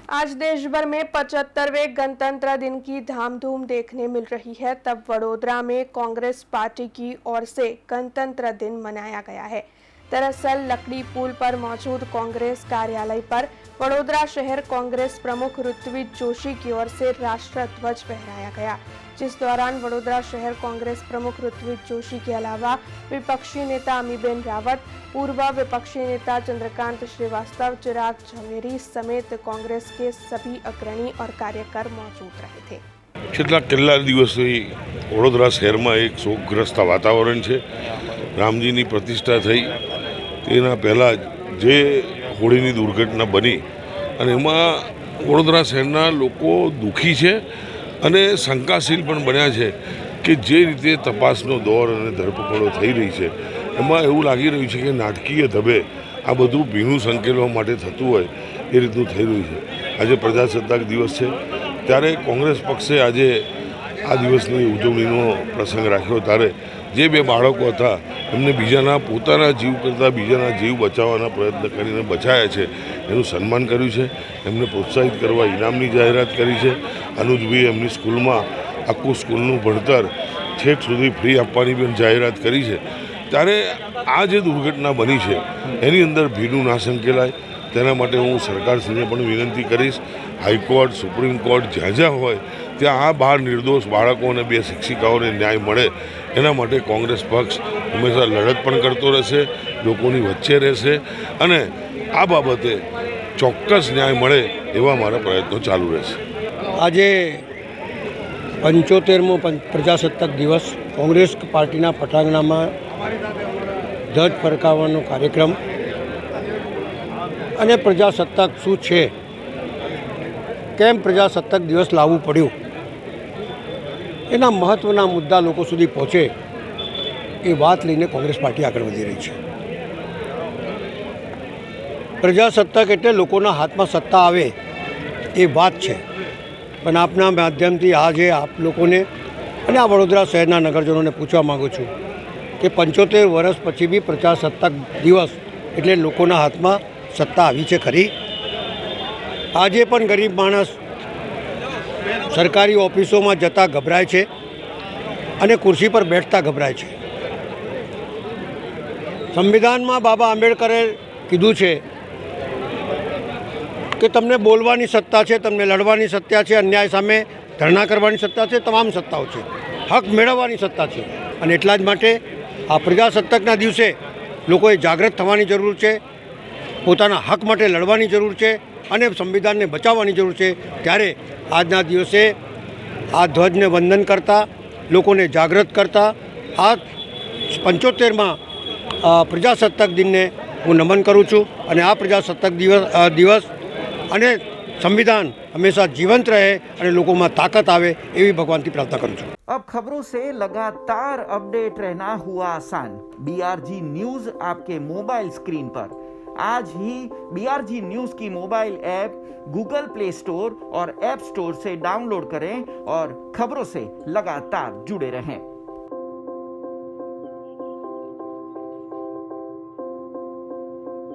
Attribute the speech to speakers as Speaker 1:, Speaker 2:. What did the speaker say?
Speaker 1: आज देश भर में 75वें गणतंत्र दिन की धामधूम देखने मिल रही है। तब वडोदरा में कांग्रेस पार्टी की ओर से गणतंत्र दिन मनाया गया है। दरअसल लकड़ी पुल पर मौजूद कांग्रेस कार्यालय पर वडोदरा शहर कांग्रेस प्रमुख ऋत्विज जोशी की ओर से राष्ट्र ध्वज फहराया गया, जिस दौरान वडोदरा शहर कांग्रेस प्रमुख ऋत्विज जोशी के अलावा विपक्षी नेता अमीबेन रावत, पूर्व विपक्षी नेता चंद्रकांत श्रीवास्तव, चिराग झवेरी समेत कांग्रेस के सभी अग्रणी और कार्यकर मौजूद रहे थे।
Speaker 2: छेल्ला કેટલા દિવસથી વડોદરા શહેરમાં એક શોકગ્રસ્ત વાતાવરણ છે। રામજીની પ્રતિષ્ઠા થઈ તેના પહેલાં જે હોળીની દુર્ઘટના બની અને એમાં વડોદરા શહેરના લોકો દુઃખી છે અને શંકાશીલ પણ બન્યા છે કે જે રીતે તપાસનો દોર અને ધરપકડો થઈ રહી છે એમાં એવું લાગી રહ્યું છે કે નાટકીય ઢબે આ બધું ભીનું સંકેલવા માટે થતું હોય એ રીતનું થઈ રહ્યું છે। આજે પ્રજાસત્તાક દિવસ છે ત્યારે કોંગ્રેસ પક્ષે આજે આ દિવસની ઉજવણીનો પ્રસંગ રાખ્યો। ત્યારે જે બે બાળકો હતા એમને બીજાના પોતાના જીવ કરતાં બીજાના જીવ બચાવવાના પ્રયત્ન કરીને બચાવ્યા છે, એનું સન્માન કર્યું છે। એમને પ્રોત્સાહિત કરવા ઇનામની જાહેરાત કરી છે। અનુજભાઈ એમની સ્કૂલમાં આખું સ્કૂલનું ભણતર છેક સુધી ફ્રી આપવાની પણ જાહેરાત કરી છે। ત્યારે આ જે દુર્ઘટના બની છે એની અંદર ભીનું ના સંકેલાય તેના માટે હું સરકારશ્રીને પણ વિનંતી કરીશ। હાઈકોર્ટ, સુપ્રીમ કોર્ટ જ્યાં જ્યાં હોય ત્યાં આ 12 નિર્દોષ બાળકો અને 2 શિક્ષિકાઓને ન્યાય મળે એના માટે કોંગ્રેસ પક્ષ હંમેશા લડત પણ કરતો રહેશે, લોકોની વચ્ચે રહેશે અને આ બાબતે ચોક્કસ ન્યાય મળે એવા મારા પ્રયત્નો ચાલુ રહેશે।
Speaker 3: આજે 75મો પ્રજાસત્તાક દિવસ કોંગ્રેસ પાર્ટીના પટાંગણામાં ધ્વજ ફરકાવવાનો કાર્યક્રમ અને પ્રજાસત્તાક શું છે, કેમ પ્રજાસત્તાક દિવસ લાવવું પડ્યું, એના મહત્ત્વના મુદ્દા લોકો સુધી પહોંચે એ વાત લઈને કોંગ્રેસ પાર્ટી આગળ વધી રહી છે। પ્રજાસત્તાક એટલે લોકોના હાથમાં સત્તા આવે એ વાત છે, પણ આપના માધ્યમથી આજે આપ લોકોને અને આ વડોદરા શહેરના નગરજનોને પૂછવા માગું છું કે 75 વર્ષ પછી બી પ્રજાસત્તાક દિવસ એટલે લોકોના હાથમાં સત્તા આવી છે ખરી? આજે પણ ગરીબ માણસ સરકારી ઓફિસોમાં જતા ગભરાય છે અને ખુરશી પર બેઠતા ગભરાય છે। સંવિધાનમાં બાબા આંબેડકરે કીધું છે કે તમને બોલવાની સત્તા છે, તમને લડવાની સત્તા છે, અન્યાય સામે ધરણા કરવાની સત્તા છે, તમામ સત્તાઓ છે, હક મેળવવાની સત્તા છે। અને એટલા જ માટે આ પ્રજાસત્તાકના દિવસે લોકોએ જાગૃત થવાની જરૂર છે, પોતાના હક માટે લડવાની જરૂર છે અને સંવિધાનને બચાવવાની જરૂર છે। ત્યારે આજના દિવસે આ ધ્વજને વંદન કરતા, લોકોને જાગૃત કરતા આ 75મા પ્રજાસત્તાક દિનને હું નમન કરું છું અને આ પ્રજાસત્તાક દિવસ અને સંવિધાન હંમેશા જીવંત રહે અને લોકોમાં તાકાત આવે એવી ભગવાનથી પ્રાર્થના કરું છું।
Speaker 4: अब खबरों से लगातार अपडेट रहना हुआ आसान। BRG न्यूज आपके मोबाइल स्क्रीन पर आज ही BRG न्यूज की mobile app Google play store और ऐप स्टोर से डाउनलोड करें और खबरों से लगातार जुड़े रहें।